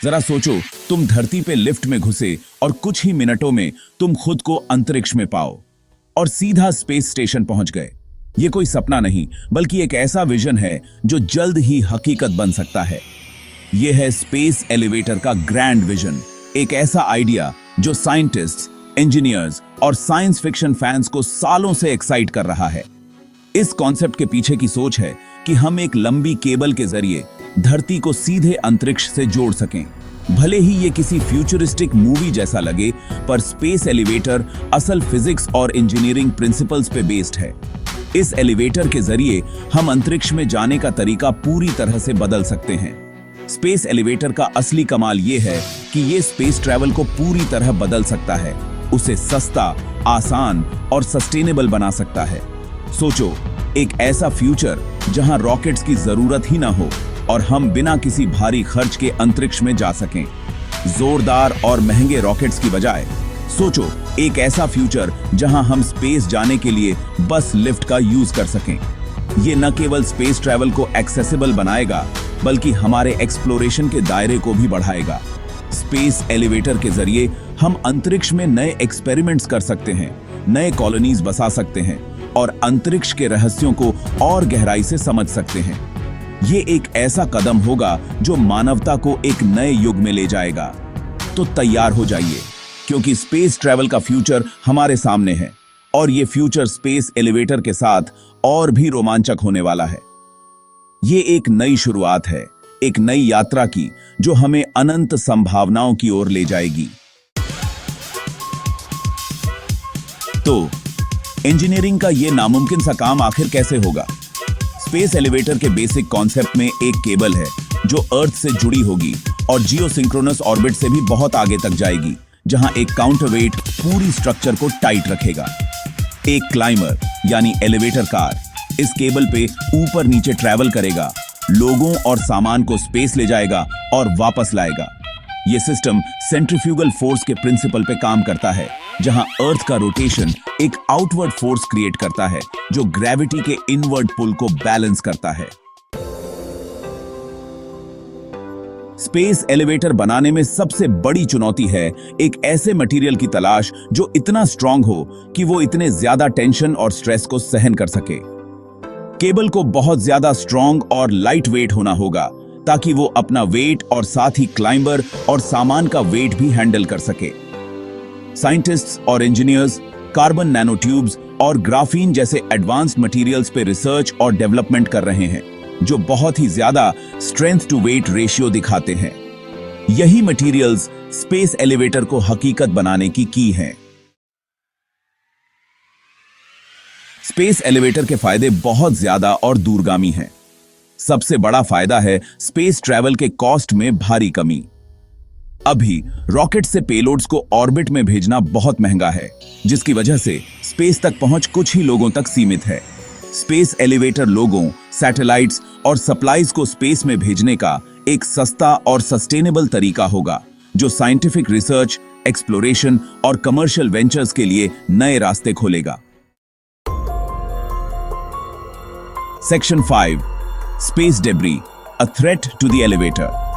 जरा सोचो, तुम धरती पे लिफ्ट में घुसे और कुछ ही मिनटों में तुम खुद को अंतरिक्ष में पाओ और सीधा स्पेस स्टेशन पहुंच गए। ये कोई सपना नहीं, बल्कि एक ऐसा विजन है जो जल्द ही हकीकत बन सकता है। यह है स्पेस एलिवेटर का ग्रैंड विजन, एक ऐसा आइडिया जो साइंटिस्ट्स, इंजीनियर्स और साइंस फिक्शन फैंस को सालों से एक्साइट कर रहा है। इस कॉन्सेप्ट के पीछे की सोच है कि हम एक लंबी केबल के जरिए धरती को सीधे अंतरिक्ष से जोड़ सकें। भले ही ये किसी फ्यूचरिस्टिक मूवी जैसा लगे, पर स्पेस एलिवेटर असल फिजिक्स और इंजीनियरिंग प्रिंसिपल्स पे बेस्ड है। इस एलिवेटर के जरिए हम अंतरिक्ष में जाने का तरीका पूरी तरह से बदल सकते हैं। स्पेस एलिवेटर का असली कमाल ये है कि ये स्पेस ट्रैवल को पूरी तरह बदल सकता है, उसे सस्ता, आसान और सस्टेनेबल बना सकता है। सोचो, एक ऐसा फ्यूचर जहां रॉकेट्स की जरूरत ही ना हो और हम बिना किसी भारी खर्च के अंतरिक्ष में जा सकें। जोरदार और महंगे रॉकेट्स की बजाय सोचो एक ऐसा फ्यूचर जहां हम स्पेस जाने के लिए बस लिफ्ट का यूज कर सकें। ये न केवल स्पेस ट्रैवल को एक्सेसिबल बनाएगा, बल्कि हमारे एक्सप्लोरेशन के दायरे को भी बढ़ाएगा। स्पेस एलिवेटर के जरिए हम अंतरिक्ष में नए एक्सपेरिमेंट्स कर सकते हैं, नए कॉलोनीज बसा सकते हैं और अंतरिक्ष के रहस्यों को और गहराई से समझ सकते हैं। ये एक ऐसा कदम होगा जो मानवता को एक नए युग में ले जाएगा। तो तैयार हो जाइए, क्योंकि स्पेस ट्रैवल का फ्यूचर हमारे सामने है और ये फ्यूचर स्पेस एलिवेटर के साथ और भी रोमांचक होने वाला है। ये एक नई शुरुआत है, एक नई यात्रा की जो हमें अनंत संभावनाओं की ओर ले जाएगी। तो इंजीनियरिंग का ये नामुमकिन सा काम आखिर कैसे होगा? स्पेस एलिवेटर के बेसिक कॉन्सेप्ट में एक केबल है जो अर्थ से जुड़ी होगी और जियोसिंक्रोनस ऑर्बिट से भी बहुत आगे तक जाएगी, जहां एक काउंटरवेट पूरी स्ट्रक्चर को टाइट रखेगा। एक क्लाइंबर यानी एलिवेटर कार इस केबल पे ऊपर नीचे ट्रैवल करेगा, लोगों और सामान को स्पेस ले जाएगा और वापस लाएगा। यह सिस्टम सेंट्रीफ्यूगल फोर्स के प्रिंसिपल पे काम करता है, जहां अर्थ का रोटेशन एक आउटवर्ड फोर्स क्रिएट करता है जो ग्रेविटी के इनवर्ड पुल को बैलेंस करता है। स्पेस एलिवेटर बनाने में सबसे बड़ी चुनौती है एक ऐसे मटेरियल की तलाश जो इतना स्ट्रांग हो कि वो इतने ज्यादा टेंशन और स्ट्रेस को सहन कर सके। केबल को बहुत ज्यादा स्ट्रांग और लाइट वेट होना होगा ताकि वो अपना वेट और साथ ही क्लाइंबर और सामान का वेट भी हैंडल कर सके। साइंटिस्ट्स और इंजीनियर्स कार्बन नैनो ट्यूब्स और ग्राफीन जैसे एडवांस्ड मटेरियल्स पे रिसर्च और डेवलपमेंट कर रहे हैं, जो बहुत ही ज्यादा स्ट्रेंथ टू वेट रेशियो दिखाते हैं। यही मटेरियल्स स्पेस एलिवेटर को हकीकत बनाने की की हैं। स्पेस एलिवेटर के फायदे बहुत ज्यादा और दूरगामी हैं। सबसे बड़ा फायदा है स्पेस ट्रैवल के कॉस्ट में भारी कमी। अभी रॉकेट से पेलोड्स को ऑर्बिट में भेजना बहुत महंगा है, जिसकी वजह से स्पेस तक पहुंच कुछ ही लोगों तक सीमित है। स्पेस एलिवेटर लोगों, सैटेलाइट्स और सप्लाईज को स्पेस में भेजने का एक सस्ता और सस्टेनेबल तरीका होगा, जो साइंटिफिक रिसर्च, एक्सप्लोरेशन और कमर्शियल वेंचर्स के लिए नए रास्ते खोलेगा। Section 5, space debris, a threat to the elevator.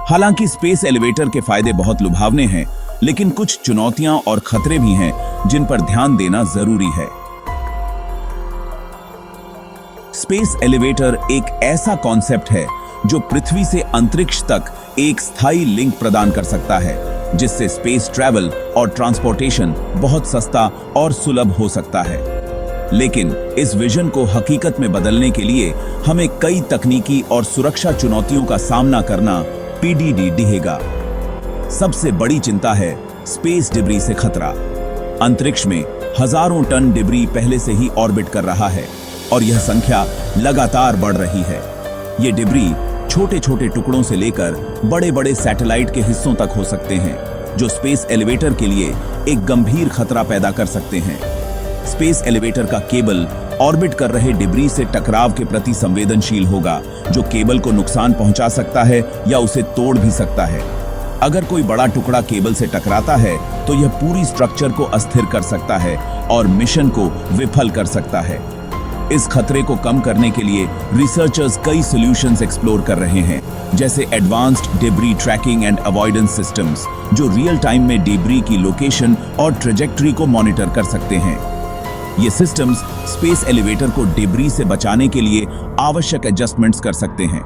हालांकि स्पेस एलिवेटर के फायदे बहुत लुभावने हैं, लेकिन कुछ चुनौतियां और खतरे भी हैं जिन पर ध्यान देना जरूरी है। स्पेस एलिवेटर एक ऐसा कॉन्सेप्ट है जो पृथ्वी से अंतरिक्ष तक एक स्थायी लिंक प्रदान कर सकता है, जिससे स्पेस ट्रैवल और ट्रांसपोर्टेशन बहुत सस्ता और सुलभ हो सकता है। लेकिन इस विजन को हकीकत में बदलने के लिए हमें कई तकनीकी और सुरक्षा चुनौतियों का सामना करना पीडीडी दिहेगा। सबसे बड़ी चिंता है स्पेस डिब्री से खतरा। अंतरिक्ष में हजारों टन डिब्री पहले से ही ऑर्बिट कर रहा है और यह संख्या लगातार बढ़ रही है। ये डिब्री छोटे छोटे टुकड़ों से लेकर बड़े बड़े सैटेलाइट के हिस्सों तक हो सकते हैं, जो स्पेस एलिवेटर के लिए एक गंभीर खतरा पैदा कर सकते हैं। स्पेस एलिवेटर का केबल ऑर्बिट कर रहे डिब्री से टकराव के प्रति संवेदनशील होगा, जो केबल को नुकसान पहुंचा सकता है या उसे तोड़ भी सकता है। अगर कोई बड़ा टुकड़ा केबल से टकराता है तो यह पूरी स्ट्रक्चर को अस्थिर कर सकता है और मिशन को विफल कर सकता है। इस खतरे को कम करने के लिए रिसर्चर्स कई सॉल्यूशंस एक्सप्लोर कर रहे हैं, जैसे advanced debris tracking and avoidance systems, जो रियल टाइम में डेब्री की लोकेशन और ट्रेजेक्टरी को मॉनिटर कर सकते हैं। ये सिस्टम्स स्पेस एलिवेटर को डेब्री से बचाने के लिए आवश्यक एडजस्टमेंट्स कर सकते हैं,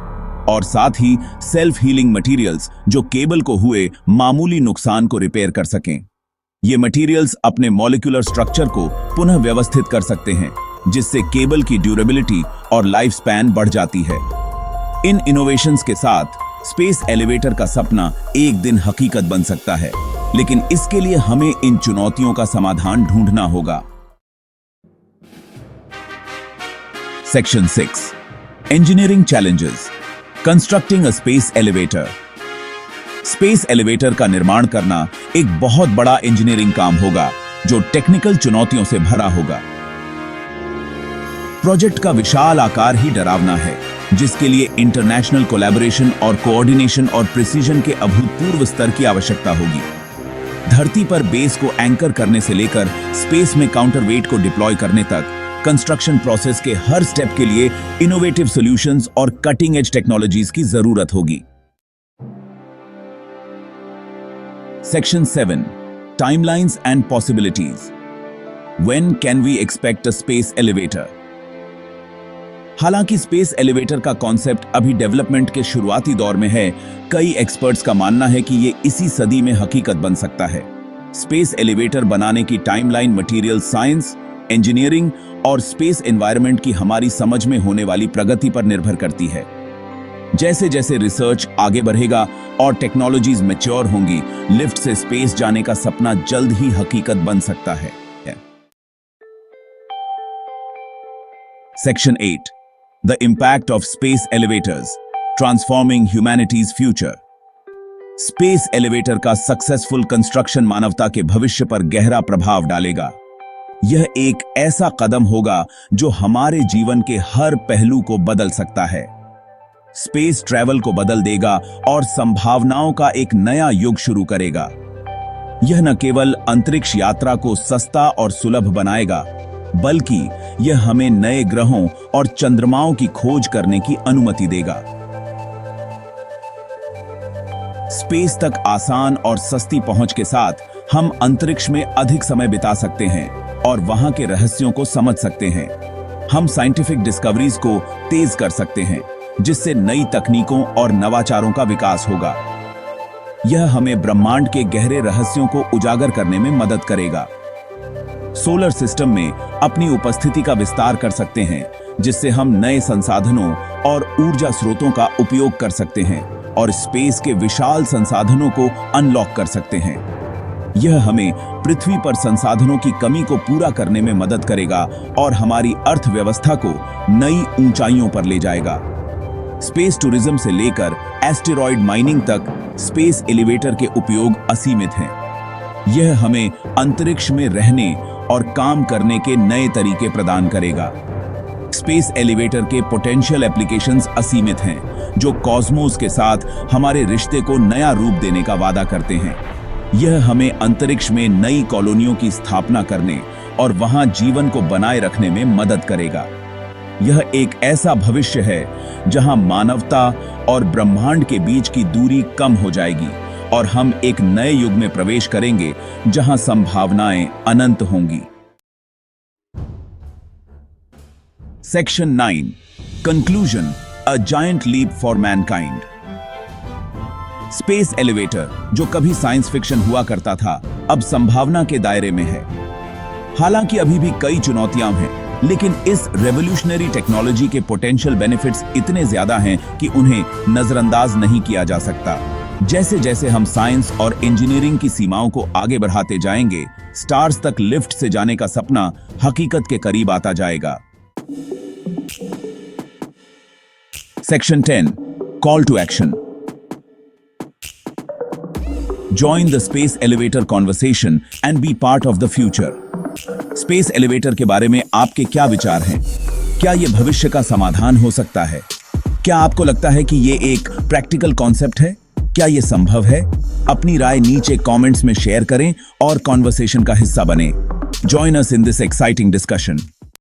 और साथ ही सेल्फ हीलिंग मटेरियल्स जो केबल को हुए मामूली नुकसान को रिपेयर कर सकें। ये मटेरियल्स अपने मॉलिक्यूलर स्ट्रक्चर को पुनः व्यवस्थित कर सकते हैं, जिससे केबल की ड्यूरेबिलिटी और लाइफ स्पैन बढ़ जाती है। इन इनोवेशंस के साथ स्पेस एलिवेटर का सपना एक दिन हकीकत बन सकता है, लेकिन इसके लिए हमें इन चुनौतियों का समाधान ढूंढना होगा। सेक्शन 6 इंजीनियरिंग चैलेंजेस, कंस्ट्रक्टिंग अ स्पेस एलिवेटर। स्पेस एलिवेटर का निर्माण करना एक बहुत बड़ा इंजीनियरिंग काम होगा, जो टेक्निकल चुनौतियों से भरा होगा। प्रोजेक्ट का विशाल आकार ही डरावना है, जिसके लिए इंटरनेशनल कोलैबोरेशन और कोऑर्डिनेशन और प्रिसीजन के अभूतपूर्व स्तर की आवश्यकता होगी। धरती पर बेस को एंकर करने से लेकर स्पेस में काउंटरवेट को डिप्लॉय करने तक कंस्ट्रक्शन प्रोसेस के हर स्टेप के लिए इनोवेटिव सॉल्यूशंस और कटिंग एज टेक्नोलॉजीज की जरूरत होगी। Section 7 timelines and possibilities. When can we expect a space elevator? हालांकि स्पेस एलिवेटर का कॉन्सेप्ट अभी डेवलपमेंट के शुरुआती दौर में है, कई एक्सपर्ट्स का मानना है कि ये इसी सदी में हकीकत बन सकता है। स्पेस एलिवेटर बनाने की टाइमलाइन मटेरियल साइंस, इंजीनियरिंग और स्पेस एनवायरनमेंट की हमारी समझ में होने वाली प्रगति पर निर्भर करती है। जैसे जैसे रिसर्च आगे बढ़ेगा और टेक्नोलॉजीज मैच्योर होंगी, लिफ्ट से स्पेस जाने का सपना जल्द ही हकीकत बन सकता है। Section 8 the impact of space elevators, transforming humanities future. Space elevator का सक्सेसफुल कंस्ट्रक्शन मानवता के भविष्य पर गहरा प्रभाव डालेगा। यह एक ऐसा कदम होगा जो हमारे जीवन के हर पहलू को बदल सकता है। स्पेस ट्रैवल को बदल देगा और संभावनाओं का एक नया युग शुरू करेगा। यह न केवल अंतरिक्ष यात्रा को सस्ता और सुलभ बनाएगा, बल्कि यह हमें नए ग्रहों और चंद्रमाओं की खोज करने की अनुमति देगा। स्पेस तक आसान और सस्ती पहुंच के साथ हम अंतरिक्ष में अधिक समय बिता सकते हैं और वहां के रहस्यों को समझ सकते हैं। हम साइंटिफिक डिस्कवरीज को तेज कर सकते हैं, जिससे नई तकनीकों और नवाचारों का विकास होगा। यह हमें ब्रह्मांड के गहरे रहस्यों को उजागर करने में मदद करेगा। सोलर सिस्टम में अपनी उपस्थिति का विस्तार कर सकते हैं, जिससे हम नए संसाधनों और ऊर्जा स्रोतों का उपयोग कर सकते हैं और स्पेस के विशाल संसाधनों को अनलॉक कर सकते हैं। यह हमें पृथ्वी पर संसाधनों की कमी को पूरा करने में मदद करेगा और हमारी अर्थव्यवस्था को नई ऊंचाइयों पर ले जाएगा। स्पेस टूरिज्म से लेकर एस्टेरॉयड माइनिंग तक स्पेस एलिवेटर के उपयोग असीमित हैं। यह हमें अंतरिक्ष में रहने और काम करने के नए तरीके प्रदान करेगा। स्पेस एलिवेटर के पोटेंशियल एप्लीकेशंस असीमित हैं, जो कॉस्मोस के साथ हमारे रिश्ते को नया रूप देने का वादा करते हैं। यह हमें अंतरिक्ष में नई कॉलोनियों की स्थापना करने और वहां जीवन को बनाए रखने में मदद करेगा। यह एक ऐसा भविष्य है जहां मानवता और ब्रह्मांड के बीच की दूरी कम हो जाएगी और हम एक नए युग में प्रवेश करेंगे जहां संभावनाएं अनंत होंगी। Section 9 conclusion, a giant leap for mankind. Space elevator, जो कभी साइंस फिक्शन हुआ करता था, अब संभावना के दायरे में है। हालांकि अभी भी कई चुनौतियां हैं, लेकिन इस रेवोल्यूशनरी टेक्नोलॉजी के पोटेंशियल बेनिफिट्स इतने ज्यादा हैं कि उन्हें नजरअंदाज नहीं किया जा सकता। जैसे जैसे हम साइंस और इंजीनियरिंग की सीमाओं को आगे बढ़ाते जाएंगे, स्टार्स तक लिफ्ट से जाने का सपना हकीकत के करीब आता जाएगा। Section 10 call to action. Join the space elevator conversation and be part of the future. Space elevator के बारे में आपके क्या विचार हैं? क्या यह भविष्य का समाधान हो सकता है? क्या आपको लगता है कि यह एक प्रैक्टिकल कॉन्सेप्ट है? क्या यह संभव है? अपनी राय नीचे कमेंट्स में शेयर करें और कॉन्वर्सेशन का हिस्सा बने। Join us in this exciting discussion.